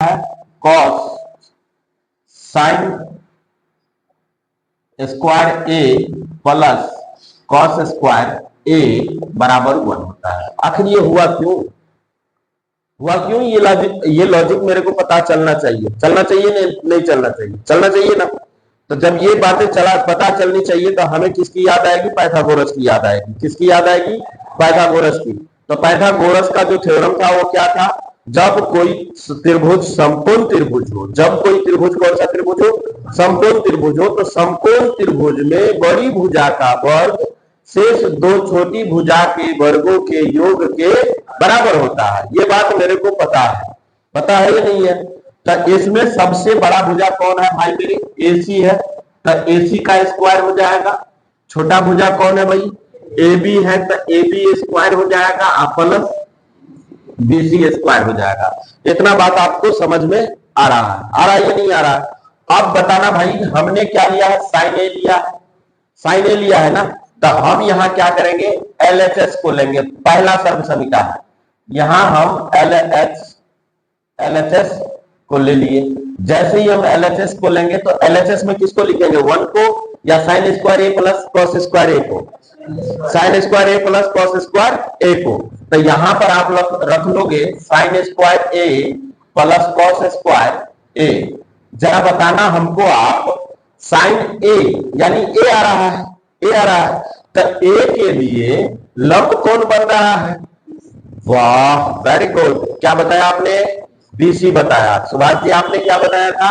है cos sine square ए plus cos square ए बराबर 1 होता है। आखिर ये हुआ क्यों? ये लॉजिक मेरे को पता चलना चाहिए नहीं चलना चाहिए? चलना चाहिए ना। तो जब ये बातें पता चलनी चाहिए तो हमें किसकी याद आएगी? पाइथागोरस की याद आएगी। किसकी याद आएगी? पाइथागोरस की। तो पाइथागोरस का जो थ्योरम था वो क्या था? जब कोई त्रिभुज समकोण त्रिभुज हो, जब कोई त्रिभुज कौन सा त्रिभुज हो? समकोण त्रिभुज हो, तो समकोण त्रिभुज में बड़ी भुजा का वर्ग शेष दो छोटी भुजा के वर्गों के योग के बराबर होता है। ये बात मेरे को पता है या नहीं है? तो इसमें सबसे बड़ा भुजा कौन है भाई मेरी? AC है। तो AC का स्क्वायर हो जाएगा। छोटा भुजा कौन है भाई? AB है। तो AB स्क्वायर हो जाएगा प्लस BC स्क्वायर हो जाएगा। इतना बात आपको समझ में आ रहा है या नहीं आ रहा? अब बताना भाई, हमने क्या लिया है? साइन ए लिया है। साइन ए लिया है ना। तो हम यहाँ क्या करेंगे? LHS को लेंगे। पहला सर्व समीका है, यहाँ हम LHS को ले लिए। जैसे ही हम LHS को लेंगे तो LHS में किसको लिखेंगे? 1 को, या साइन स्क्वायर ए प्लस कॉस स्क्वायर ए को? साइन स्क्वायर ए प्लस कॉस स्क्वायर ए को। तो यहां पर आप रख लोगे साइन स्क्वायर ए प्लस कॉस स्क्वायर ए। जरा बताना हमको आप, साइन ए यानी ए आ रहा है, तो ए के लिए लंब कौन बन रहा है? वाह, वेरी गुड। क्या बताया आपने? BC बताया। सुभाष जी आपने क्या बताया था?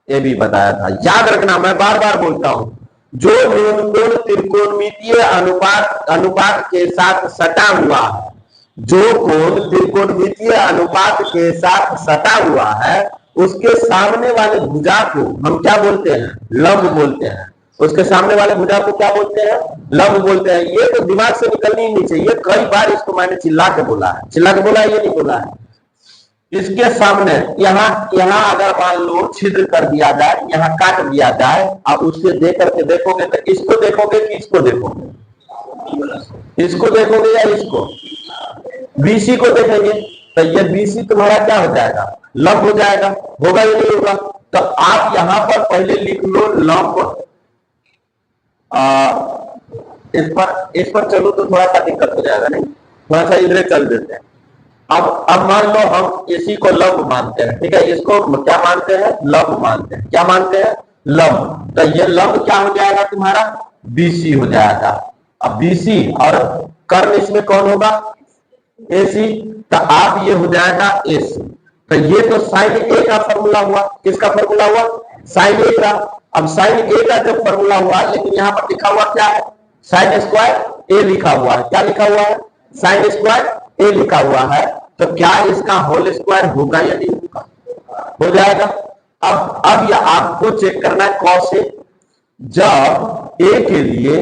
AB बताया था। याद रखना, मैं बार बार बोलता हूं, जो कोण त्रिकोणमितीय अनुपात के साथ सटा हुआ है, जो कोण त्रिकोणमितीय अनुपात के साथ सटा हुआ है, उसके सामने वाले भुजा को हम क्या बोलते हैं? लंब बोलते हैं। उसके सामने वाले भुजा को क्या बोलते हैं? लंब बोलते हैं। ये तो दिमाग से निकलनी ही नहीं चाहिए। कई बार इसको मैंने चिल्ला के बोला है, ये नहीं बोला है। इसके सामने यहाँ अगर मान लो छिद्र कर दिया जाए, यहाँ काट दिया जाए, आप उससे देख करके देखोगे तो इसको देखोगे कि इसको देखोगे? इसको देखोगे या इसको? BC को देखेंगे। तो ये BC तुम्हारा क्या हो जाएगा? लंब हो जाएगा। होगा या नहीं होगा? तो आप यहाँ पर पहले लिख लो लंब। इस पर चलो तो थोड़ा सा दिक्कत हो जाएगा, नहीं? थोड़ा सा इधर चल देते हैं। अब मान लो हम इसी को लंब मानते हैं, ठीक है? इसको क्या मानते हैं? लंब मानते हैं। क्या मानते हैं? लंब। तो ये लंब क्या हो जाएगा तुम्हारा? BC हो जाएगा। अब BC और कर्ण इसमें कौन होगा? AC। तो आप ये हो जाएगा AC। तो ये तो साइन ए का फॉर्मूला हुआ। किसका फॉर्मूला हुआ? साइन ए का। अब साइन ए का जब फॉर्मूला हुआ, लेकिन यहाँ पर लिखा हुआ क्या है? साइन स्क्वायर ए लिखा हुआ है। क्या लिखा हुआ है? साइन स्क्वायर ए लिखा हुआ है। तो क्या इसका होल स्क्वायर होगा या नहीं होगा? हो जाएगा। अब यह आपको चेक करना है कॉस ए। जब ए के लिए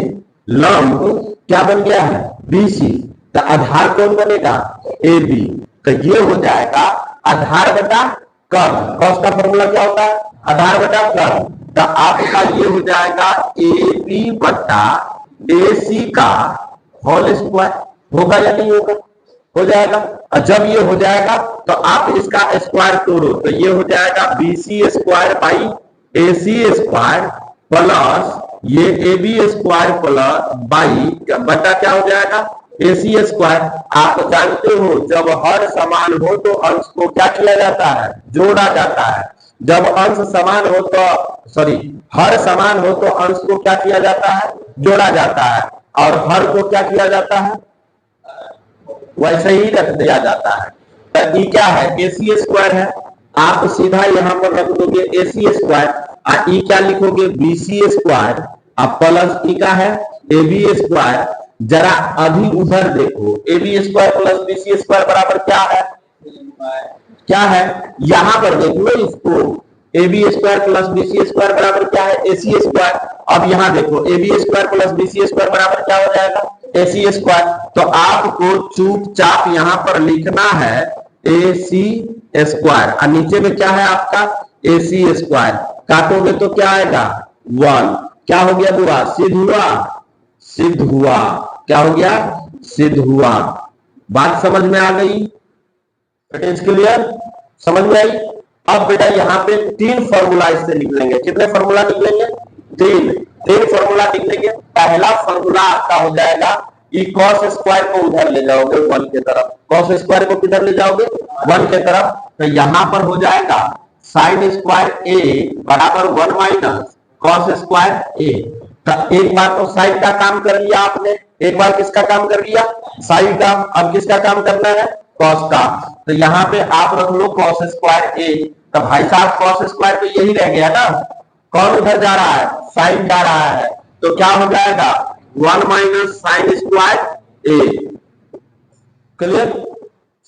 लंब क्या बन गया है? BC। तो आधार कौन बनेगा? AB। तो ये हो जाएगा आधार बटा कर्ण। कॉस का फॉर्मूला क्या होता है? आधार बटा कर्ण। तो आपका ये हो जाएगा AB बटा AC का होल स्क्वायर। होगा या नहीं होगा? हो जाएगा। और जब ये हो जाएगा तो आप इसका स्क्वायर तोड़ो, तो ये हो जाएगा BC square by AC square plus ये AB स्क्वायर प्लस बाई बटा क्या हो जाएगा? AC square. आप जानते हो जब हर समान हो तो अंश को क्या किया जाता है? जोड़ा जाता है। जब अंश समान हो तो हर समान हो तो अंश को क्या किया जाता है? जोड़ा जाता है। और हर को क्या किया जाता है? वैसे ही रख दिया जाता है। तो ई क्या है? AC स्क्वायर है। आप सीधा यहाँ पर रख दोगे AC स्क्वायर। ई क्या लिखोगे? BC square. अब प्लस ई का है AB स्क्वायर। जरा अभी उधर देखो, AB square plus BC square बराबर क्या है? क्या है? यहां पर देख लो इसको। AB square plus BC square बराबर क्या है? AC square. अब यहां देखो AB square plus BC square बराबर क्या हो जाएगा? AC square. तो आपको चुपचाप यहां पर लिखना है AC स्क्वायर और नीचे में क्या है आपका? AC square. काटोगे तो क्या आएगा? 1। क्या हो गया? बुआ सिद्ध हुआ। क्या हो गया? सिद्ध हुआ। बात समझ में आ गई? क्लियर? समझ में आई? अब बेटा यहाँ पे 3 फॉर्मूला इससे निकलेंगे। कितने फॉर्मूला निकलेंगे? 3 फॉर्मूला निकलेंगे। पहला फॉर्मूला आपका हो जाएगा ई कॉस स्क्वायर को उधर ले जाओगे 1 की तरफ, कॉस स्क्वायर को किधर ले जाओगे? 1 की तरफ। तो यहां पर हो जाएगा साइन स्क्वायर ए बराबर 1 माइनस कॉस स्क्वायर ए। तो एक बार तो साइन का काम कर लिया आपने, एक बार किसका काम कर लिया? साइन का। अब किसका काम करना है? कॉस का। तो यहाँ पे आप रख लो कॉस स्क्वायर ए। तो भाई साहब कॉस स्क्वायर तो यही रह गया ना, कौन उधर जा रहा है? साइन जा रहा है। तो क्या हो जाएगा? 1 माइनस साइन स्क्वायर ए। क्लियर?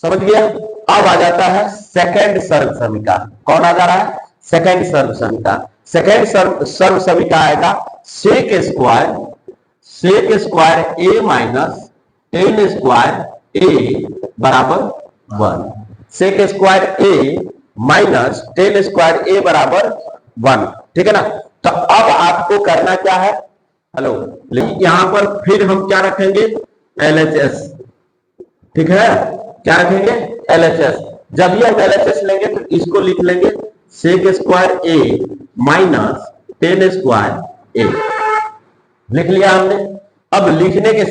समझ गया? अब आ जाता है सेकंड सर्व समीकरण। कौन आ जा रहा है? सेकंड सर्व समीकरण। सेकंड सर्व समीकरण आएगा सेक स्क्वायर ए माइनस टेन स्क्वायर ए बराबर 1। सेक स्क्वायर ए माइनस टेन स्क्वायर ए बराबर 1। ठीक है ना? तो अब आपको करना क्या है? हेलो, यहां पर फिर हम क्या रखेंगे? LHS। ठीक है, क्या रखेंगे? LHS। जब ये हम LHS लेंगे तो इसको लिख लेंगे सेक स्क्वायर ए माइनस टेन स्क्वायर ए। लिख लिया हमने। अब लिखने के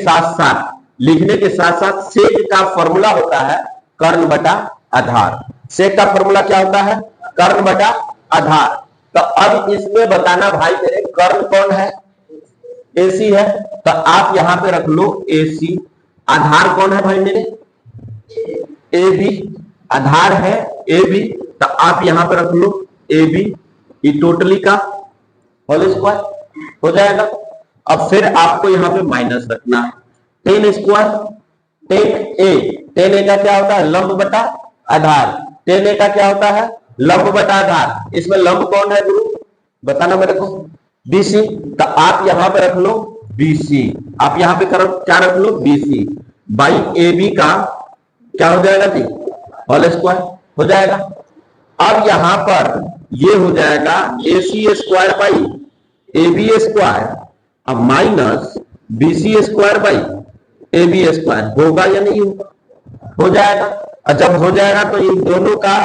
साथ साथ सेक का फॉर्मूला होता है कर्ण बटा आधार। सेक का फॉर्मूला क्या होता है? कर्ण बटा आधार। तो अब इसमें बताना भाई मेरे कर्ण कौन है? AC है। तो आप यहां पे रख लो AC। आधार कौन है भाई मेरे? AB। आधार है AB। तो आप यहां पे रख लो AB। ये टोटली का होल स्क्वायर हो जाएगा। अब फिर आपको यहां पे माइनस रखना है। टेन स्क्वायर, टेन ए का क्या होता है? लंब बटा आधार। टेन ए का क्या होता है? लंब बटा आधार। इसमें लंब कौन है गुरु? बताना मेरे को। BC। तो आप यहां पे रख लो BC। आप यहां पे क्या रख लो? BC बाई AB का क्या हो जाएगा जी? होल स्क्वायर हो जाएगा। अब यहां पर ये हो जाएगा AC square by AB square अब minus BC square by AB square. होगा या नहीं होगा? हो जाएगा। और जब हो जाएगा तो इन दोनों का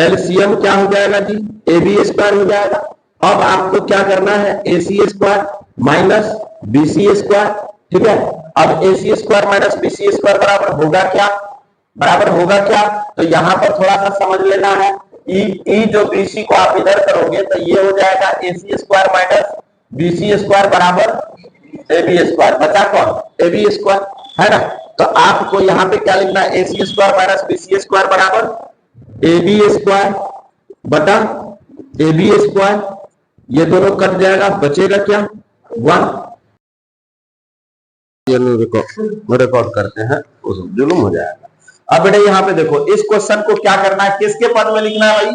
LCM क्या हो जाएगा जी? AB स्क्वायर हो जाएगा। अब आपको क्या करना है? AC square minus BC square. ठीक है, अब AC square minus BC square बराबर होगा क्या? तो यहां पर थोड़ा सा समझ लेना है। ई जो BC को आप इधर करोगे तो ये हो जाएगा AC square minus BC square बराबर AB स्क्वायर। बचा कौन? AB स्क्वायर है ना? तो आपको यहां पे क्या लिखना है? AC square minus BC square बराबर AB स्क्वायर बटा AB स्क्वायर। ये दोनों कट जाएगा, बचेगा क्या? 1। रिकॉर्ड करते हैं, उस जुलूम हो जाएगा। अब बेटे यहां पे देखो, इस क्वेश्चन को क्या करना है? किसके पद में लिखना है भाई?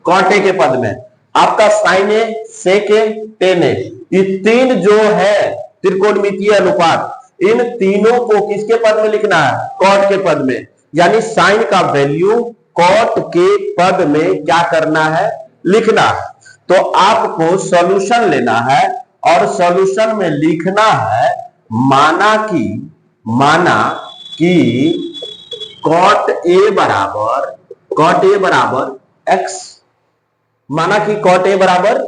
कॉट ए के पद में। आपका साइन ए, सेक ए, टेन ए, ये तीन जो है त्रिकोणमितीय अनुपात, इन तीनों को किसके पद में लिखना है? कॉट के पद में। यानी साइन का वैल्यू कॉट के पद में क्या करना है? लिखना है। तो आपको सॉल्यूशन लेना है और सॉल्यूशन में लिखना है माना कि कॉट ए बराबर x। माना कि कॉट ए बराबर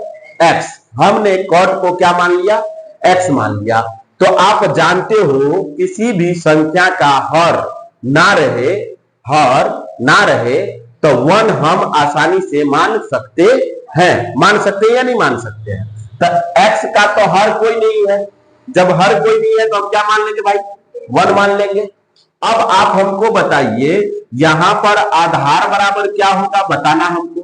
x। हमने कॉट को क्या मान लिया? x मान लिया। तो आप जानते हो किसी भी संख्या का हर ना रहे तो 1 हम आसानी से मान सकते हैं। मान सकते हैं या नहीं मान सकते हैं? तो x का तो हर कोई नहीं है। जब हर कोई नहीं है तो हम क्या मान लेंगे भाई? 1 मान लेंगे। अब आप हमको बताइए यहां पर आधार बराबर क्या होगा? बताना हमको।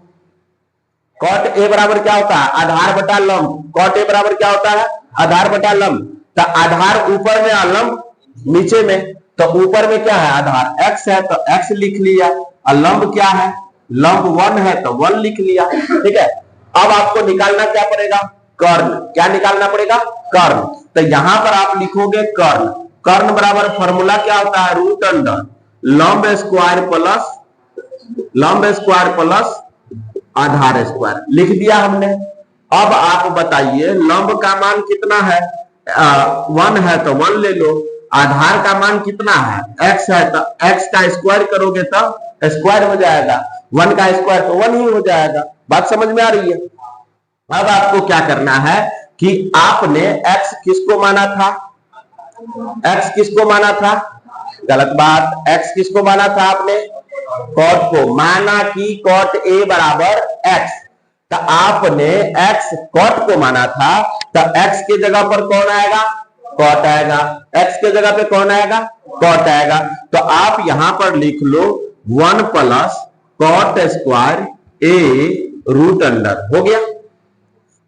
कॉट ए बराबर क्या होता है? आधार बटा लंब। कॉट ए बराबर क्या होता है? आधार बटा लंब। तो आधार ऊपर में और लंब नीचे में। तो ऊपर में क्या है? आधार x है तो x लिख लिया, और लंब क्या है? लंब 1 है तो 1 लिख लिया। ठीक है, अब आपको निकालना क्या पड़ेगा? कर्ण। क्या निकालना पड़ेगा? कर्ण। तो यहां पर आप लिखोगे कर्ण। कर्ण बराबर फॉर्मूला क्या होता है? रूट अंडर लंब स्क्वायर प्लस आधार स्क्वायर। लिख दिया हमने। अब आप बताइए लंब का मान कितना है? 1 है तो 1 ले लो, आधार का मान कितना है, x है, तो x का स्क्वायर करोगे तो स्क्वायर हो जाएगा, 1 का स्क्वायर तो 1 ही हो जाएगा। बात समझ में आ रही है? अब आपको क्या करना है कि आपने x किसको माना था, x किसको माना था, गलत बात, x किसको माना था आपने, कॉट को माना कि कॉट a बराबर x, तो आपने x कॉट को माना था, तो x की जगह पर कौन आएगा, कॉट आएगा, x के जगह पे कौन आएगा, कॉट आएगा। तो आप यहां पर लिख लो 1 plus cot square a root under, हो गया।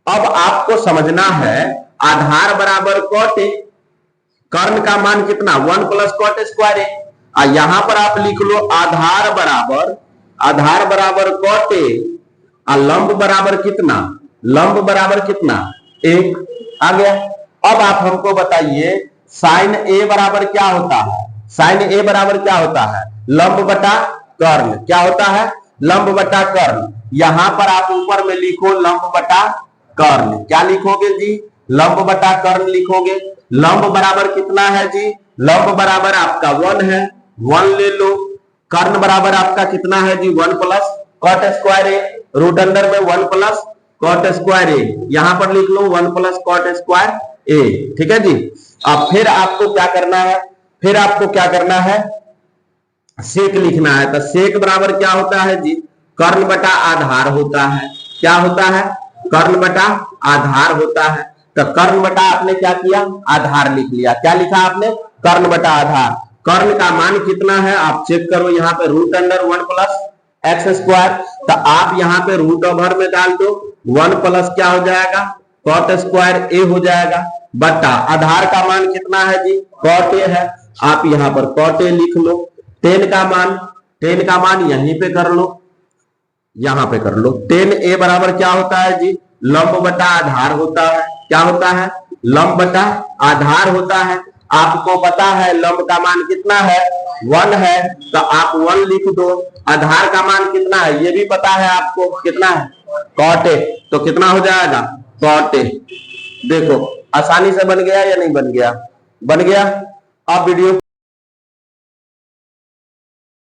अब आपको समझना है आधार बराबर कॉट ए, कर्ण का मान कितना 1 प्लस कॉट स्क्वायर ए, यहां पर आप लिख लो आधार बराबर कॉट ए, लंब बराबर कितना, लंब बराबर कितना 1, आ गया। अब आप हमको बताइए साइन ए बराबर क्या होता है, साइन ए बराबर क्या होता है, लंब बटा कर्ण, क्या होता है, लंब बटा कर्ण। यहां पर आप ऊपर में लिखो लंब बटा कर्ण, क्या लिखोगे जी, लंब बटा कर्ण लिखोगे। लंब बराबर कितना है जी, लंब बराबर आपका 1 है, 1 ले लो। कर्ण बराबर आपका कितना है जी, 1 प्लस कॉट स्क्वायर ए, रूट अंडर में 1 प्लस कॉट स्क्वायर ए, यहां पर लिख लो 1 प्लस कॉट स्क्वायर ए, ठीक है जी। अब फिर आपको क्या करना है, फिर आपको क्या करना है, सेक लिखना है। तो सेक बराबर क्या होता है जी, कर्ण बटा आधार होता है, क्या होता है, कर्ण बटा आधार होता है। तो कर्ण बटा आपने क्या किया, आधार लिख लिया, क्या लिखा आपने, कर्ण बटा आधार। कर्ण का मान कितना है आप चेक करो, यहाँ पे root under 1 plus x square, तो आप यहाँ पे रूट ओवर में डाल दो, 1 प्लस क्या हो जाएगा, कॉट स्क्वायर ए हो जाएगा, बटा आधार का मान कितना है जी, कॉट ए है, आप यहाँ पर कॉट ए लिख लो। 10 का मान यहीं पे कर लो, यहां पे कर लो। 10 ए बराबर क्या होता है जी, लंब बटा आधार होता है, क्या होता है, लंब बटा आधार होता है। आपको पता है लंब का मान कितना है, 1 है, तो आप 1 लिख दो। आधार का मान कितना है ये भी पता है आपको, कितना है, कॉट ए, तो कितना हो जाएगा, कॉट ए। देखो आसानी से बन गया या नहीं बन गया, बन गया। अब वीडियो